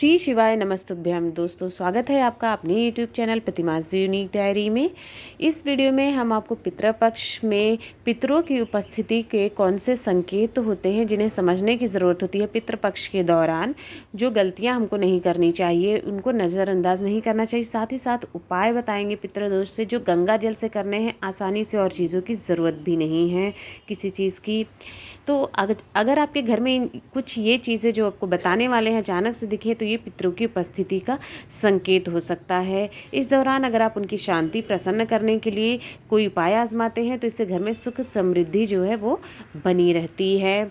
श्री शिवाय नमस्तुभ्यम। दोस्तों, स्वागत है आपका अपने यूट्यूब चैनल प्रतिमास यूनिक डायरी में। इस वीडियो में हम आपको पितृपक्ष में पितरों की उपस्थिति के कौन से संकेत होते हैं जिन्हें समझने की ज़रूरत होती है। पितृपक्ष के दौरान जो गलतियां हमको नहीं करनी चाहिए, उनको नज़रअंदाज नहीं करना चाहिए। साथ ही साथ उपाय बताएंगे पितृदोष से, जो गंगा जल से करने हैं आसानी से, और चीज़ों की ज़रूरत भी नहीं है किसी चीज़ की। तो अगर आपके घर में कुछ ये चीज़ें जो आपको बताने वाले हैं अचानक से दिखे, तो ये पितरों की उपस्थिति का संकेत हो सकता है। इस दौरान अगर आप उनकी शांति प्रसन्न करने के लिए कोई उपाय आजमाते हैं, तो इससे घर में सुख समृद्धि जो है वो बनी रहती है।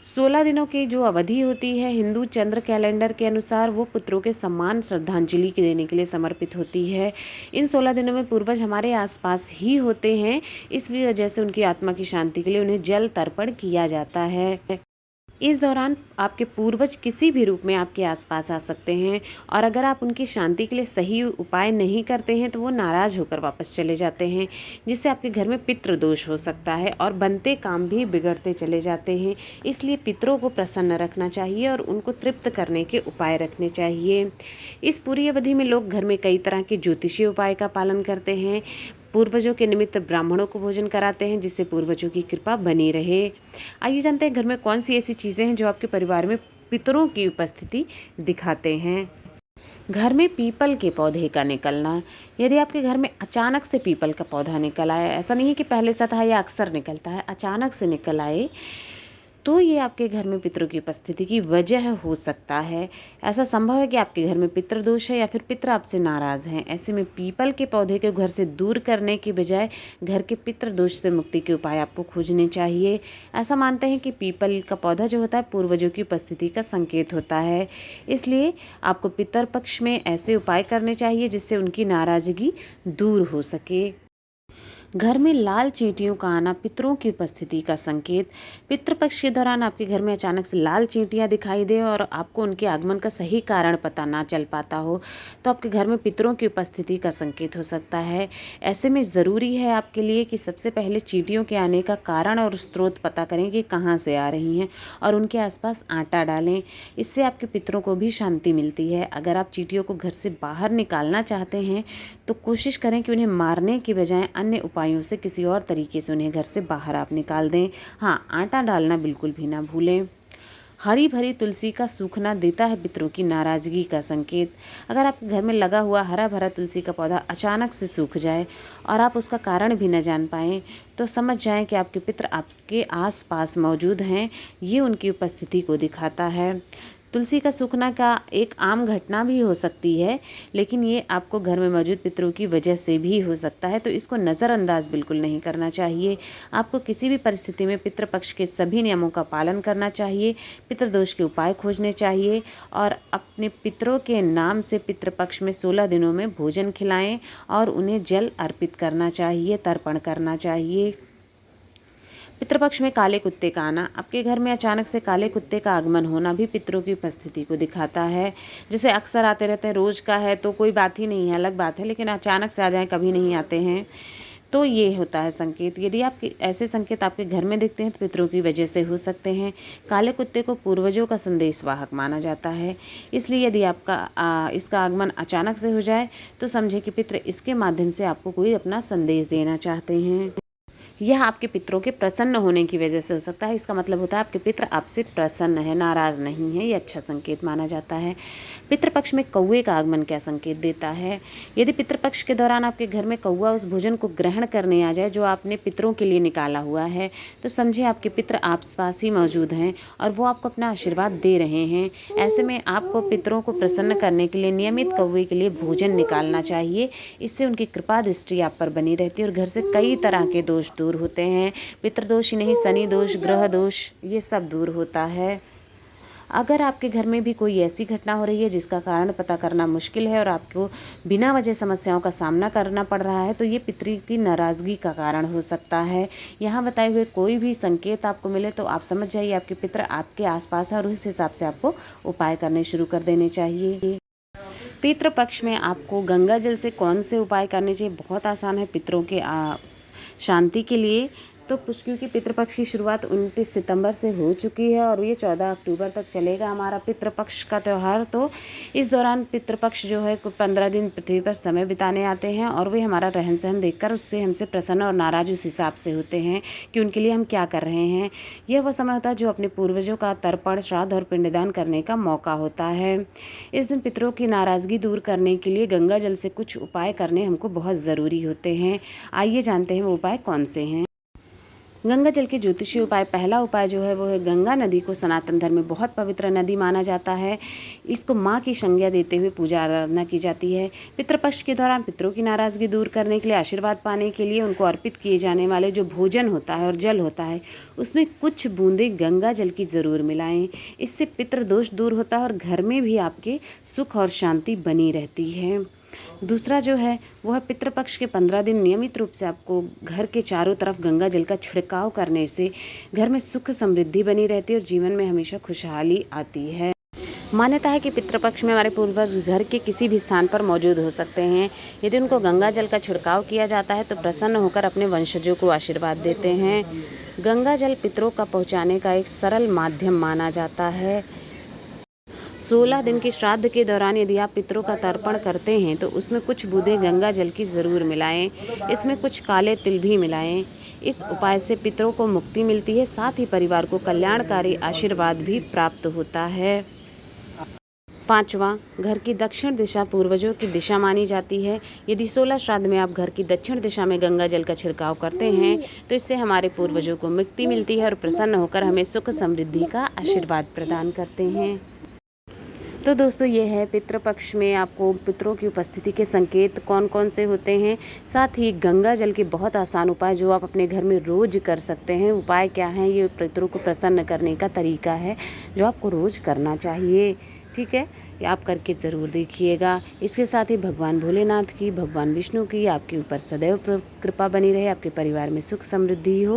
16 दिनों की जो अवधि होती है हिंदू चंद्र कैलेंडर के अनुसार, वो पितरों के सम्मान श्रद्धांजलि के देने के लिए समर्पित होती है। इन 16 दिनों में पूर्वज हमारे आसपास ही होते हैं, इस वजह से उनकी आत्मा की शांति के लिए उन्हें जल तर्पण किया जाता है। इस दौरान आपके पूर्वज किसी भी रूप में आपके आसपास आ सकते हैं, और अगर आप उनकी शांति के लिए सही उपाय नहीं करते हैं तो वो नाराज़ होकर वापस चले जाते हैं, जिससे आपके घर में पितृदोष हो सकता है और बनते काम भी बिगड़ते चले जाते हैं। इसलिए पितरों को प्रसन्न रखना चाहिए और उनको तृप्त करने के उपाय रखने चाहिए। इस पूरी अवधि में लोग घर में कई तरह के ज्योतिषीय उपाय का पालन करते हैं। पूर्वजों के निमित्त ब्राह्मणों को भोजन कराते हैं, जिससे पूर्वजों की कृपा बनी रहे। आइए जानते हैं घर में कौन सी ऐसी चीज़ें हैं जो आपके परिवार में पितरों की उपस्थिति दिखाते हैं। घर में पीपल के पौधे का निकलना। यदि आपके घर में अचानक से पीपल का पौधा निकल आए, ऐसा नहीं है कि पहले से था या अक्सर निकलता है, अचानक से निकल आए, तो ये आपके घर में पितरों की उपस्थिति की वजह हो सकता है। ऐसा संभव है कि आपके घर में पितृदोष है या फिर पितर आपसे नाराज़ हैं। ऐसे में पीपल के पौधे को घर से दूर करने की बजाय घर के पितृदोष से मुक्ति के उपाय आपको खोजने चाहिए। ऐसा मानते हैं कि पीपल का पौधा जो होता है पूर्वजों की उपस्थिति का संकेत होता है, इसलिए आपको पितृपक्ष में ऐसे उपाय करने चाहिए जिससे उनकी नाराज़गी दूर हो सके। घर में लाल चींटियों का आना पितरों की उपस्थिति का संकेत। पितृपक्ष के दौरान आपके घर में अचानक से लाल चींटियां दिखाई दे और आपको उनके आगमन का सही कारण पता ना चल पाता हो, तो आपके घर में पितरों की उपस्थिति का संकेत हो सकता है। ऐसे में ज़रूरी है आपके लिए कि सबसे पहले चींटियों के आने का कारण और स्रोत पता करें कि कहाँ से आ रही हैं, और उनके आसपास आटा डालें। इससे आपके पितरों को भी शांति मिलती है। अगर आप चींटियों को घर से बाहर निकालना चाहते हैं तो कोशिश करें कि उन्हें मारने की बजाय अन्य उपायों से किसी और तरीके से उन्हें घर से बाहर आप निकाल दें। हाँ, आटा डालना बिल्कुल भी ना भूलें। हरी भरी तुलसी का सूखना देता है पितरों की नाराज़गी का संकेत। अगर आपके घर में लगा हुआ हरा भरा तुलसी का पौधा अचानक से सूख जाए और आप उसका कारण भी न जान पाएँ, तो समझ जाएं कि आपके पितर आपके आसपास मौजूद हैं। ये उनकी उपस्थिति को दिखाता है। तुलसी का सूखना का एक आम घटना भी हो सकती है, लेकिन ये आपको घर में मौजूद पितरों की वजह से भी हो सकता है, तो इसको नज़रअंदाज बिल्कुल नहीं करना चाहिए। आपको किसी भी परिस्थिति में पितृपक्ष के सभी नियमों का पालन करना चाहिए, पितृदोष के उपाय खोजने चाहिए, और अपने पितरों के नाम से पितृपक्ष में 16 दिनों में भोजन खिलाएं और उन्हें जल अर्पित करना चाहिए, तर्पण करना चाहिए। पितृपक्ष में काले कुत्ते का आना। आपके घर में अचानक से काले कुत्ते का आगमन होना भी पितरों की उपस्थिति को दिखाता है। जैसे अक्सर आते रहते हैं, रोज़ का है तो कोई बात ही नहीं है, अलग बात है, लेकिन अचानक से आ जाएं, कभी नहीं आते हैं, तो ये होता है संकेत। यदि आप ऐसे संकेत आपके घर में दिखते हैं तो पितरों की वजह से हो सकते हैं। काले कुत्ते को पूर्वजों का संदेशवाहक माना जाता है, इसलिए यदि आपका इसका आगमन अचानक से हो जाए तो समझे कि पितर इसके माध्यम से आपको कोई अपना संदेश देना चाहते हैं। यह आपके पितरों के प्रसन्न होने की वजह से हो सकता है। इसका मतलब होता है आपके पितर आपसे प्रसन्न है, नाराज़ नहीं है। ये अच्छा संकेत माना जाता है। पितृपक्ष में कौवे का आगमन क्या संकेत देता है। यदि पितृपक्ष के दौरान आपके घर में कौवा उस भोजन को ग्रहण करने आ जाए जो आपने पितरों के लिए निकाला हुआ है, तो समझे आपके पितर आसपास ही मौजूद हैं और वो आपको अपना आशीर्वाद दे रहे हैं। ऐसे में आपको पितरों को प्रसन्न करने के लिए नियमित कौवे के लिए भोजन निकालना चाहिए। इससे उनकी कृपा दृष्टि आप पर बनी रहती है और घर से कई तरह के दोष दूर होते हैं। पितृदोष ही नहीं, शनि दोष, ग्रह दोष, ये सब दूर होता है। अगर आपके घर में भी कोई ऐसी घटना हो रही है जिसका कारण पता करना मुश्किल है और आपको बिना वजह समस्याओं का सामना करना पड़ रहा है, तो ये पितरी की नाराज़गी का कारण हो सकता है। यहाँ बताए हुए कोई भी संकेत आपको मिले तो आप समझ जाइए आपके पितर आपके आसपास है और उस हिसाब से आपको उपाय करने शुरू कर देने चाहिए। पितृपक्ष में आपको गंगा जल से कौन से उपाय करने चाहिए? बहुत आसान है। पितरों के शांति के लिए तो क्योंकि पितृपक्ष की शुरुआत 29 सितंबर से हो चुकी है और ये 14 अक्टूबर तक चलेगा हमारा पितृपक्ष का त्यौहार। तो इस दौरान पितृपक्ष जो है 15 दिन पृथ्वी पर समय बिताने आते हैं और वे हमारा रहन सहन देखकर उससे हमसे प्रसन्न और नाराज उस हिसाब से होते हैं कि उनके लिए हम क्या कर रहे हैं। यह वह समय होता है जो अपने पूर्वजों का तर्पण, श्राद्ध और पिंडदान करने का मौका होता है। इस दिन पितरों की नाराज़गी दूर करने के लिए गंगा जल से कुछ उपाय करने हमको बहुत ज़रूरी होते हैं। आइए जानते हैं वो उपाय कौन से हैं। गंगा जल के ज्योतिषीय उपाय, पहला उपाय जो है वो है, गंगा नदी को सनातन धर्म में बहुत पवित्र नदी माना जाता है। इसको माँ की संज्ञा देते हुए पूजा आराधना की जाती है। पितृपक्ष के दौरान पितरों की नाराज़गी दूर करने के लिए, आशीर्वाद पाने के लिए उनको अर्पित किए जाने वाले जो भोजन होता है और जल होता है उसमें कुछ बूंदें गंगा जल की ज़रूर मिलाएं। इससे पितृदोष दूर होता है और घर में भी आपके सुख और शांति बनी रहती है। दूसरा जो है वो है, पितृपक्ष के 15 दिन नियमित रूप से आपको घर के चारों तरफ गंगा जल का छिड़काव करने से घर में सुख समृद्धि बनी रहती है और जीवन में हमेशा खुशहाली आती है। मान्यता है कि पितृपक्ष में हमारे पूर्वज घर के किसी भी स्थान पर मौजूद हो सकते हैं। यदि उनको गंगा जल का छिड़काव किया जाता है तो प्रसन्न होकर अपने वंशजों को आशीर्वाद देते हैं। गंगा जल पितरों का पहुँचाने का एक सरल माध्यम माना जाता है। 16 दिन के श्राद्ध के दौरान यदि आप पितरों का तर्पण करते हैं तो उसमें कुछ बूंदें गंगा जल की ज़रूर मिलाएं। इसमें कुछ काले तिल भी मिलाएं। इस उपाय से पितरों को मुक्ति मिलती है, साथ ही परिवार को कल्याणकारी आशीर्वाद भी प्राप्त होता है। पांचवा, घर की दक्षिण दिशा पूर्वजों की दिशा मानी जाती है। यदि 16 श्राद्ध में आप घर की दक्षिण दिशा में गंगा जल का छिड़काव करते हैं तो इससे हमारे पूर्वजों को मुक्ति मिलती है और प्रसन्न होकर हमें सुख समृद्धि का आशीर्वाद प्रदान करते हैं। तो दोस्तों, ये है पितृपक्ष में आपको पितरों की उपस्थिति के संकेत कौन कौन से होते हैं। साथ ही गंगा जल के बहुत आसान उपाय जो आप अपने घर में रोज़ कर सकते हैं। उपाय क्या हैं? ये पितरों को प्रसन्न करने का तरीका है जो आपको रोज़ करना चाहिए। ठीक है, ये आप करके ज़रूर देखिएगा। इसके साथ ही भगवान भोलेनाथ की, भगवान विष्णु की आपके ऊपर सदैव कृपा बनी रहे, आपके परिवार में सुख समृद्धि हो।